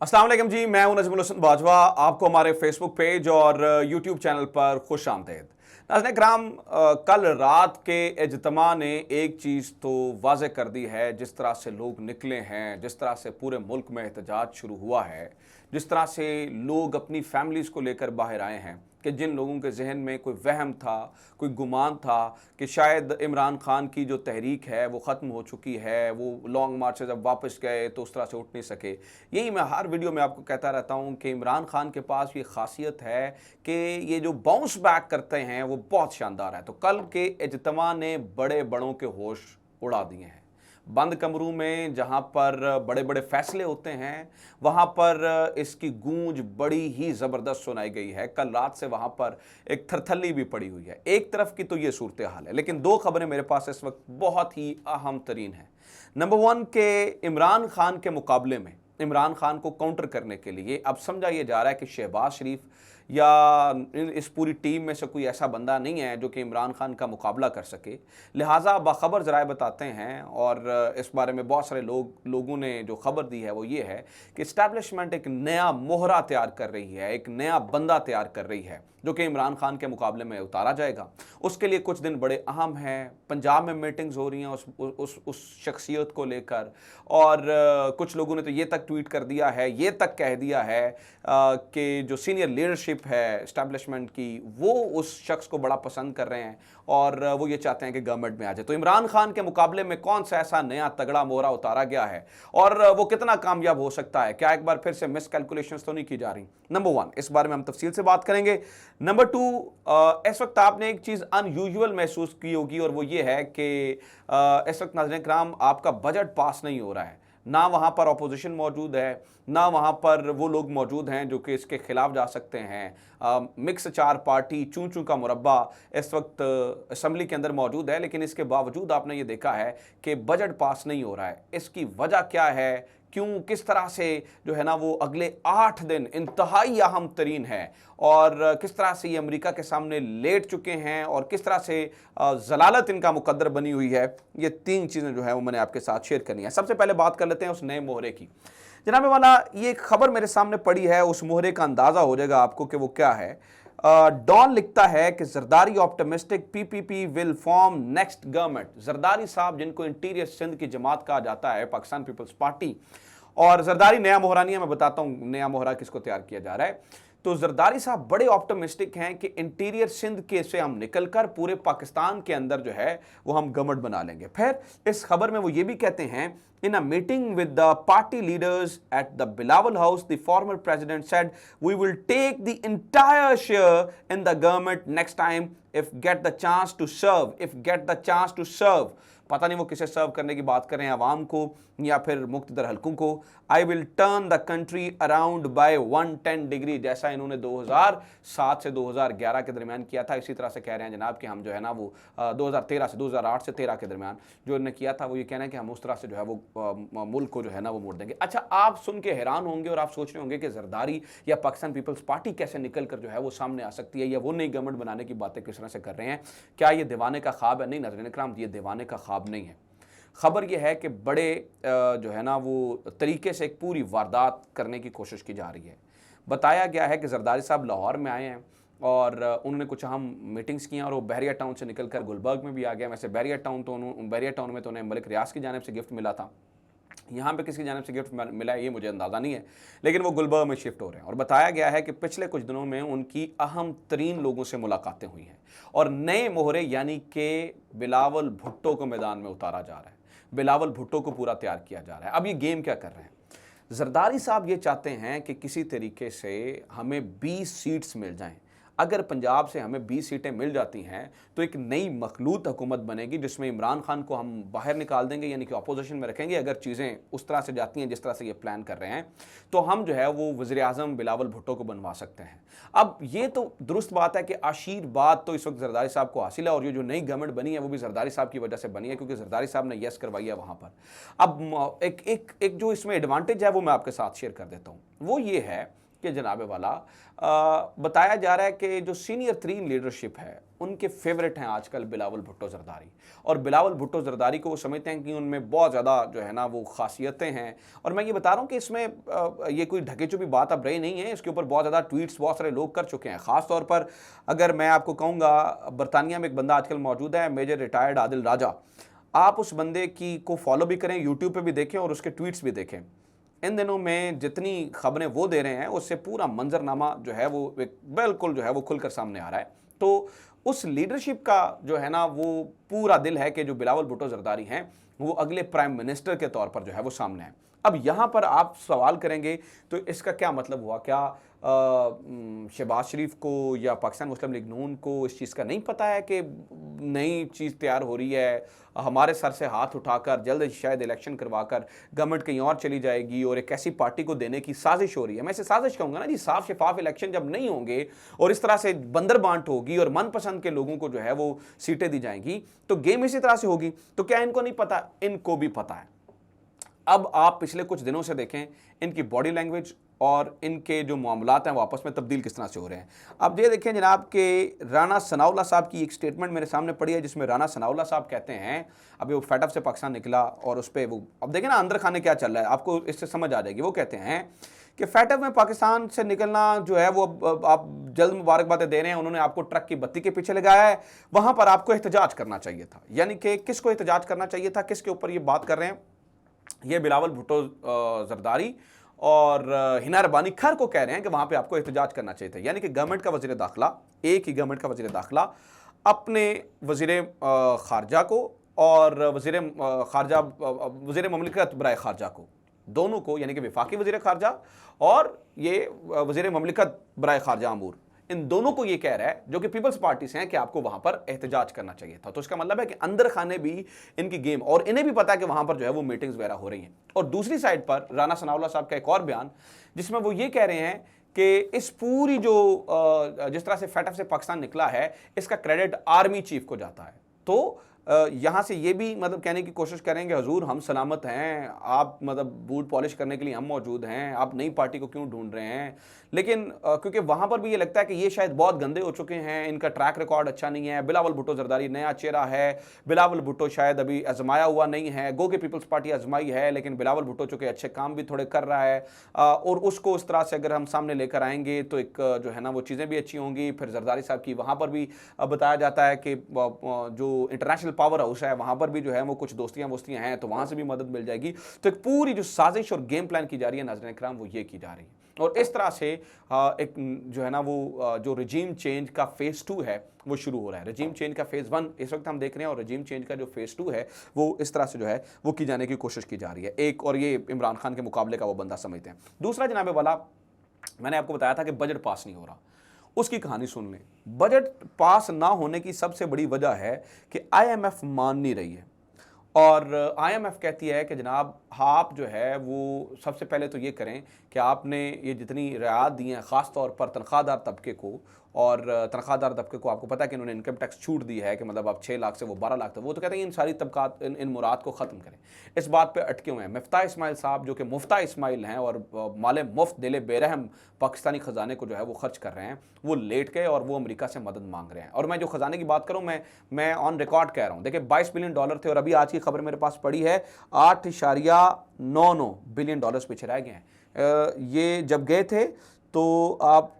अस्सलाम वालेकुम जी, मैं हूं नजमुल हसन बाजवा। आपको हमारे फेसबुक पेज और यूट्यूब चैनल पर खुश आमदेद। नाज़रीन किराम, कल रात के इज्तिमा ने एक चीज़ तो वाज़ेह कर दी है। जिस तरह से लोग निकले हैं, जिस तरह से पूरे मुल्क में एहतजाज शुरू हुआ है, जिस तरह से लोग अपनी फैमिलीज़ को लेकर बाहर आए हैं, कि जिन लोगों के जहन में कोई वहम था, कोई गुमान था कि शायद इमरान खान की जो तहरीक है वो ख़त्म हो चुकी है, वो लॉन्ग मार्च से जब वापस गए तो उस तरह से उठ नहीं सके। यही मैं हर वीडियो में आपको कहता रहता हूँ कि इमरान खान के पास ये खासियत है कि ये जो बाउंस बैक करते हैं वो बहुत शानदार है। तो कल के इज्तिमा ने बड़े बड़ों के होश उड़ा दिए हैं। बंद कमरों में जहां पर बड़े बड़े फैसले होते हैं, वहां पर इसकी गूंज बड़ी ही ज़बरदस्त सुनाई गई है। कल रात से वहां पर एक थरथल्ली भी पड़ी हुई है। एक तरफ की तो ये सूरत हाल है, लेकिन दो खबरें मेरे पास इस वक्त बहुत ही अहम तरीन हैं। नंबर वन के इमरान खान के मुकाबले में इमरान खान को काउंटर करने के लिए अब समझा यह जा रहा है कि शहबाज शरीफ या इस पूरी टीम में से कोई ऐसा बंदा नहीं है जो कि इमरान खान का मुकाबला कर सके। लिहाजा बाखबर ज़राए बताते हैं और इस बारे में बहुत सारे लोगों ने जो खबर दी है वो ये है कि इस्टेब्लिशमेंट एक नया मोहरा तैयार कर रही है, एक नया बंदा तैयार कर रही है जो कि इमरान खान के मुकाबले में उतारा जाएगा। उसके लिए कुछ दिन बड़े अहम हैं। पंजाब में मीटिंग्स हो रही हैं उस शख्सियत को लेकर, और कुछ लोगों ने तो ये तक ट्वीट कर दिया है, ये तक कह दिया है कि जो सीनियर लीडरशिप है इस्टेब्लिशमेंट की वो उस शख्स को बड़ा पसंद कर रहे हैं और वो ये चाहते हैं कि गवर्नमेंट में आ जाए। तो इमरान खान के मुकाबले में कौन सा ऐसा नया तगड़ा मोहरा उतारा गया है और वो कितना कामयाब हो सकता है? क्या एक बार फिर से मिस कैलकुलेशंस तो नहीं की जा रही? नंबर वन, इस बारे में हम तफसील से बात करेंगे। नंबर टू, इस वक्त आपने एक चीज़ अनयूजुअल महसूस की होगी और वो ये है कि इस वक्त नाज़रीन किराम आपका बजट पास नहीं हो रहा है। ना वहाँ पर अपोजिशन मौजूद है, ना वहाँ पर वो लोग मौजूद हैं जो कि इसके खिलाफ जा सकते हैं। मिक्स चार पार्टी चूं चूं का मुरब्बा इस वक्त असम्बली के अंदर मौजूद है, लेकिन इसके बावजूद आपने ये देखा है कि बजट पास नहीं हो रहा है। इसकी वजह क्या है? क्यों, किस तरह से जो है ना वो अगले 8 दिन इंतहाई अहम तरीन है और किस तरह से ये अमेरिका के सामने लेट चुके हैं और किस तरह से जलालत इनका मुकद्दर बनी हुई है, ये तीन चीज़ें जो है वो मैंने आपके साथ शेयर करनी है। सबसे पहले बात कर लेते हैं उस नए मोहरे की। जनाब वाला, ये खबर मेरे सामने पड़ी है, उस मोहरे का अंदाज़ा हो जाएगा आपको कि वो क्या है। डॉन लिखता है कि Zardari optimistic PPP will form next government. Zardari साहब, जिनको इंटीरियर सिंध की जमात कहा जाता है, पाकिस्तान पीपल्स पार्टी, और जरदारी नया मोहरा नहीं है, मैं बताता हूं नया मोहरा किसको तैयार किया जा रहा है। तो जरदारी साहब बड़े ऑप्टिमिस्टिक हैं कि इंटीरियर सिंध के से हम निकलकर पूरे पाकिस्तान के अंदर जो है वो हम गवर्नमेंट बना लेंगे। फिर इस खबर में वो ये भी कहते हैं, in a meeting with the party leaders at the Bilawal House, the former president said, "We will take the entire share in the government next time if get the chance to serve." If get the chance to serve, पता नहीं वो किसे सर्व करने की बात कर रहे हैं, आवाम को या फिर मुख्तदर हलकों को। I will turn the country around by 110 degree, जैसा इन्होंने 2007 से 2011 के दरमियान किया था। इसी तरह से कह रहे हैं जनाब कि हम जो है ना वो 2013 से 2008 से 13 के दरमियान जो इन्होंने किया था, वो ये कहना है कि हम उस तरह से जो है वो मुल्क को जो है ना वो मोड़ देंगे। अच्छा, आप सुन के हैरान होंगे और आप सोच रहे होंगे कि जरदारी या पाकिस्तान पीपल्स पार्टी कैसे निकल कर जो है वो सामने आ सकती है, या वो नई गवर्नमेंट बनाने की बातें किस तरह से कर रहे हैं, क्या ये दीवाने का ख्वाब है? नहीं नाज़रीन इकराम, ये दीवाने का ख्वाब नहीं है। खबर यह है कि बड़े जो है ना वो तरीके से एक पूरी वारदात करने की कोशिश की जा रही है। बताया गया है कि जरदारी साहब लाहौर में आए हैं और उन्होंने कुछ अहम मीटिंग्स की और वो बहरिया टाउन से निकलकर गुलबर्ग में भी आ गया। वैसे बहरिया टाउन में तो उन्हें मलिक रियाज की जानिब से गिफ्ट मिला था, यहाँ पे किसकी जानिब से गिफ्ट मिला है ये मुझे अंदाज़ा नहीं है, लेकिन वो गुलबर्ग में शिफ्ट हो रहे हैं। और बताया गया है कि पिछले कुछ दिनों में उनकी अहम तरीन लोगों से मुलाकातें हुई हैं और नए मोहरे यानी कि बिलावल भुट्टो को मैदान में उतारा जा रहा है। बिलावल भुट्टो को पूरा तैयार किया जा रहा है। अब ये गेम क्या कर रहे हैं? जरदारी साहब ये चाहते हैं कि किसी तरीके से हमें 20 सीट्स मिल जाएं। अगर पंजाब से हमें 20 सीटें मिल जाती हैं तो एक नई मखलूत हुकूमत बनेगी जिसमें इमरान खान को हम बाहर निकाल देंगे, यानी कि अपोजिशन में रखेंगे। अगर चीज़ें उस तरह से जाती हैं जिस तरह से ये प्लान कर रहे हैं तो हम जो है वो वज़ीर आज़म बिलावल भुट्टो को बनवा सकते हैं। अब ये तो दुरुस्त बात है कि आशीर्वाद तो इस वक्त जरदारी साहब को हासिल है और ये जो नई गवर्नमेंट बनी है वो भी जरदारी साहब की वजह से बनी है, क्योंकि जरदारी साहब ने यस करवाई है वहाँ पर। अब एक जो इसमें एडवांटेज है वो मैं आपके साथ शेयर कर देता हूँ। वो ये है कि जनाबे वाला बताया जा रहा है कि जो सीनियर तरीन लीडरशिप है उनके फेवरेट हैं आजकल बिलावल भुट्टो जरदारी। और बिलावल भुट्टो जरदारी को वो समझते हैं कि उनमें बहुत ज़्यादा जो है ना वो खासियतें हैं। और मैं ये बता रहा हूँ कि इसमें ये कोई ढके चुपी बात अब रही नहीं है, इसके ऊपर बहुत ज़्यादा ट्वीट्स बहुत सारे लोग कर चुके हैं। ख़ास तौर पर अगर मैं आपको कहूँगा, बरतानिया में एक बंदा आजकल मौजूद है, मेजर रिटायर्ड आदिल राजा। आप उस बंदे की को फॉलो भी करें, यूट्यूब पे भी देखें और उसके ट्वीट्स भी देखें। इन दिनों में जितनी खबरें वो दे रहे हैं उससे पूरा मंजरनामा जो है वो बिल्कुल जो है वो खुलकर सामने आ रहा है। तो उस लीडरशिप का जो है ना वो पूरा दिल है कि जो बिलावल भुट्टो जरदारी हैं वो अगले प्राइम मिनिस्टर के तौर पर जो है वो सामने आए। अब यहाँ पर आप सवाल करेंगे तो इसका क्या मतलब हुआ? क्या शहबाज शरीफ को या पाकिस्तान मुस्लिम लीग नून को इस चीज़ का नहीं पता है कि नई चीज़ तैयार हो रही है, हमारे सर से हाथ उठाकर जल्द शायद इलेक्शन करवाकर गवर्नमेंट कहीं और चली जाएगी और एक ऐसी पार्टी को देने की साजिश हो रही है? मैं इसे साजिश कहूँगा ना जी। साफ शफाफ इलेक्शन जब नहीं होंगे और इस तरह से बंदर बांट होगी और मनपसंद के लोगों को जो है वो सीटें दी जाएंगी तो गेम इसी तरह से होगी। तो क्या इनको नहीं पता? इनको भी पता है। अब आप पिछले कुछ दिनों से देखें इनकी बॉडी लैंग्वेज और इनके जो मामलात हैं वो आपस में तब्दील किस तरह से हो रहे हैं। अब ये देखें जनाब के राना सनाउल्लाह साहब की एक स्टेटमेंट मेरे सामने पड़ी है जिसमें राना सनाउल्लाह साहब कहते हैं, अभी वो फैटअप से पाकिस्तान निकला और उस पर वो अब देखें ना अंदर खाने क्या चल रहा है, आपको इससे समझ आ जाएगी। वो कहते हैं कि फैटअप में पाकिस्तान से निकलना जो है वो आप जल्द मुबारकबादें दे रहे हैं, उन्होंने आपको ट्रक की बत्ती के पीछे लगाया है, वहाँ पर आपको एहतजाज करना चाहिए था। यानी कि किसको एहतजाज करना चाहिए था, किसके ऊपर ये बात कर रहे हैं? ये बिलावल भुट्टो जरदारी और हिना रब्बानी खैर को कह रहे हैं कि वहां पे आपको एहतजाज करना चाहिए था। यानी कि गवर्नमेंट का वजीर दाखिला, एक ही गवर्नमेंट का वजीर दाखिला अपने वजीर खारजा को और वजीर ममलिकत बराए खारजा को, दोनों को, यानी कि वफाकी वजीर खारजा और ये वजीर ममलिकत बराए खारजा अमूर, इन दोनों को ये कह रहा है जो कि पीपल्स पार्टी से हैं कि आपको वहां पर एहतजाज करना चाहिए था। तो इसका मतलब है कि अंदर खाने भी इनकी गेम, और इन्हें भी पता है कि वहां पर जो है वो मीटिंग्स वगैरह हो रही हैं। और दूसरी साइड पर राना सनाउल्लाह साहब का एक और बयान जिसमें वो ये कह रहे हैं कि इस पूरी जो जिस तरह से फैटअप से पाकिस्तान निकला है इसका क्रेडिट आर्मी चीफ को जाता है। तो यहाँ से ये भी मतलब कहने की कोशिश करेंगे हजूर हम सलामत हैं, आप मतलब बूट पॉलिश करने के लिए हम मौजूद हैं, आप नई पार्टी को क्यों ढूंढ रहे हैं? लेकिन क्योंकि वहाँ पर भी ये लगता है कि ये शायद बहुत गंदे हो चुके हैं, इनका ट्रैक रिकॉर्ड अच्छा नहीं है। बिलावल भुट्टो जरदारी नया चेहरा है, बिलावल भुट्टो शायद अभी आजमाया हुआ नहीं है, गो के पीपल्स पार्टी आजमाई है लेकिन बिलावल भुट्टो चूँकि अच्छे काम भी थोड़े कर रहा है और उसको उस तरह से अगर हम सामने लेकर आएंगे तो एक जो है ना वो चीज़ें भी अच्छी होंगी। फिर जरदारी साहब की वहाँ पर भी बताया जाता है कि जो इंटरनेशनल पावर हाउस है वहाँ पर भी जो है वो कुछ दोस्तियाँ वोस्तियाँ हैं तो वहाँ से भी मदद मिल जाएगी। तो एक पूरी जो साजिश और गेम प्लान की जा रही है नाज़रीन इकराम वो ये की जा रही है। और इस तरह से एक जो है ना वो जो रजीम चेंज का फेज़ 2 है वो शुरू हो रहा है। रजीम चेंज का फेज़ 1 इस वक्त हम देख रहे हैं और रजीम चेंज का जो फेज़ 2 है वो इस तरह से जो है वो की जाने की कोशिश की जा रही है। एक और ये इमरान खान के मुकाबले का वो बंदा समझते हैं। दूसरा जनाबे वाला, मैंने आपको बताया था कि बजट पास नहीं हो रहा, उसकी कहानी सुन लें। बजट पास ना होने की सबसे बड़ी वजह है कि IMF मान नहीं रही है और IMF कहती है कि जनाब आप जो है वो सबसे पहले तो ये करें कि आपने ये जितनी रियायत दी हैं ख़ास तौर पर तनख्वाहदार तबके को, और तनख्वाहदार तबके को आपको पता है कि इन्होंने इनकम टैक्स छूट दी है कि मतलब अब 6 लाख से वो 12 लाख तक, वो तो कहते हैं इन सारी तबकात इन मुराद को ख़त्म करें। इस बात पे अटके हुए हैं। मिफ्ता इस्माइल साहब जो कि मुफ्ता इस्माइल हैं और माले मुफ्त दिले बेरहम पाकिस्तानी ख़जाने को जो है वो खर्च कर रहे हैं, वो लेट गए और वो अमेरिका से मदद मांग रहे हैं। और मैं जो ख़जाने की बात करूँ मैं ऑन रिकॉर्ड कह रहा हूँ, देखिए $22 बिलियन थे और अभी आज की खबर मेरे पास पड़ी है 8.99 बिलियन डॉलर्स पीछे रह गए हैं। ये जब गए थे तो आप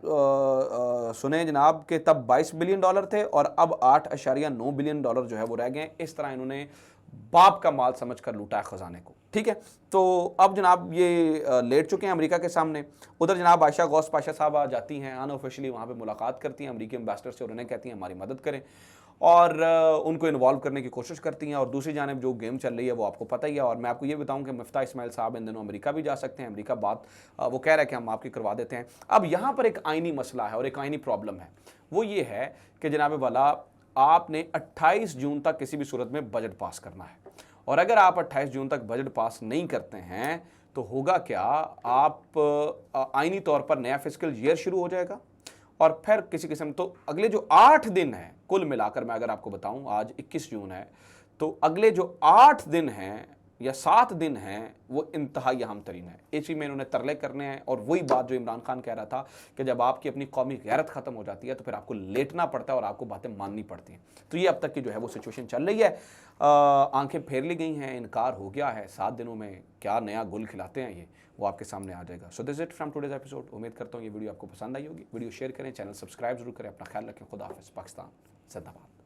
सुने जनाब कि तब $22 बिलियन थे और अब $8.9 बिलियन जो है वो रह गए। इस तरह इन्होंने बाप का माल समझकर लूटा है खजाने को। ठीक है, तो अब जनाब ये लेट चुके हैं अमेरिका के सामने। उधर जनाब आयशा गौस पाशा साहब आ जाती हैं, अनऑफिशियली वहाँ पे मुलाकात करती हैं अमेरिकी एम्बेसडर से और उन्हें कहती हैं हमारी मदद करें और उनको इन्वॉल्व करने की कोशिश करती हैं। और दूसरी जानिब जो गेम चल रही है वो आपको पता ही है। और मैं आपको ये बताऊं कि मिफ्ता इस्माइल साहब इन दिनों अमेरिका भी जा सकते हैं। अमेरिका बात वो कह रहा है कि हम आपकी करवा देते हैं। अब यहाँ पर एक आइनी मसला है और एक आइनी प्रॉब्लम है, वो ये है कि जनाब वाला आपने 28 जून तक किसी भी सूरत में बजट पास करना है और अगर आप 28 जून तक बजट पास नहीं करते हैं तो होगा क्या, आप आइनी तौर पर नया फिस्कल ईयर शुरू हो जाएगा और फिर किसी किस्म तो अगले जो 8 दिन हैं कुल मिलाकर, मैं अगर आपको बताऊं आज 21 जून है, तो अगले जो 8 दिन हैं या 7 दिन हैं वो इंतहाई अहम तरीन है। इसी में इन्होंने तरले करने हैं और वही बात जो इमरान खान कह रहा था कि जब आपकी अपनी कौमी गैरत खत्म हो जाती है तो फिर आपको लेटना पड़ता है और आपको बातें माननी पड़ती हैं। तो ये अब तक की जो है वो सिचुएशन चल रही है। आंखें फेर ली गई हैं, इनकार हो गया है। 7 दिनों में क्या नया गुल खिलाते हैं ये, वो आपके सामने आ जाएगा। So this it from today's episode. उम्मीद करता हूँ ये वीडियो आपको पसंद आई होगी। वीडियो शेयर करें, चैनल सब्सक्राइब जरूर करें। अपना ख्याल रखें। खुदा हाफिज़। पाकिस्तान जिंदाबाद।